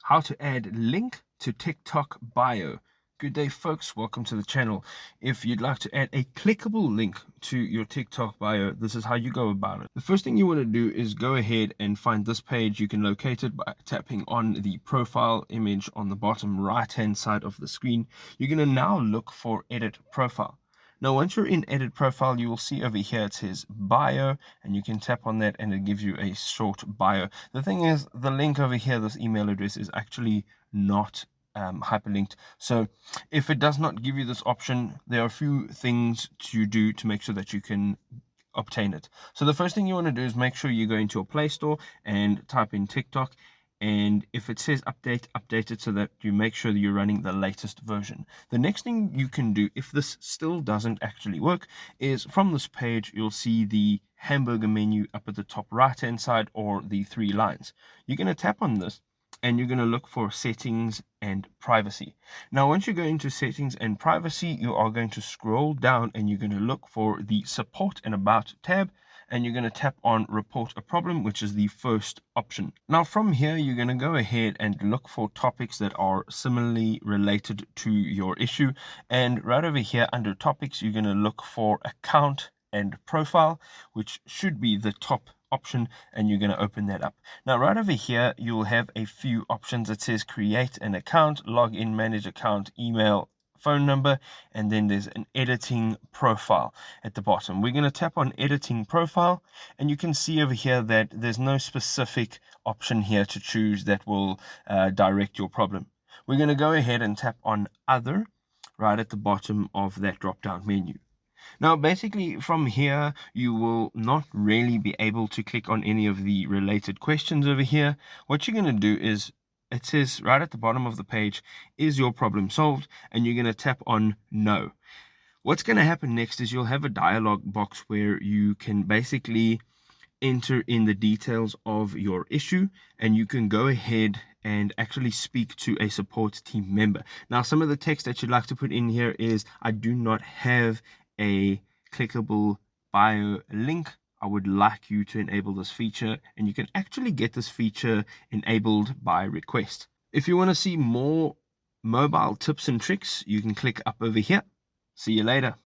how to add link to TikTok bio. Good day, folks. Welcome to the channel. If you'd like to add a clickable link to your TikTok bio, this is how you go about it. The first thing you want to do is go ahead and find this page. You can locate it by tapping on the profile image on the bottom right-hand side of the screen. You're going to now look for edit profile. Now, once you're in edit profile, you will see over here it says bio, and you can tap on that and it gives you a short bio. The thing is, the link over here, this email address, is actually not hyperlinked. So if it does not give you this option, there are a few things to do to make sure that you can obtain it. So the first thing you want to do is make sure you go into your Play Store and type in TikTok. And if it says update it so that you make sure that you're running the latest version. The next thing you can do, if this still doesn't actually work, is from this page, you'll see the hamburger menu up at the top right hand side, or the three lines. You're going to tap on this and you're going to look for settings and privacy. Now, once you go into settings and privacy, you are going to scroll down and you're going to look for the support and about tab, and you're going to tap on report a problem, which is the first option. Now from here, you're going to go ahead and look for topics that are similarly related to your issue. And right over here under topics, you're going to look for account and profile, which should be the top option, and you're going to open that up. Now right over here, you'll have a few options. It says create an account, log in, manage account, email, phone number, and then there's an editing profile at the bottom. We're going to tap on editing profile, and you can see over here that there's no specific option here to choose that will direct your problem. We're going to go ahead and tap on other right at the bottom of that drop down menu. Now, basically from here, you will not really be able to click on any of the related questions over here. What you're going to do is, it says right at the bottom of the page, is your problem solved? And you're going to tap on no. What's going to happen next is you'll have a dialog box where you can basically enter in the details of your issue, and you can go ahead and actually speak to a support team member. Now, some of the text that you'd like to put in here is, I do not have a clickable bio link. I would like you to enable this feature, and you can actually get this feature enabled by request. If you want to see more mobile tips and tricks, you can click up over here. See you later.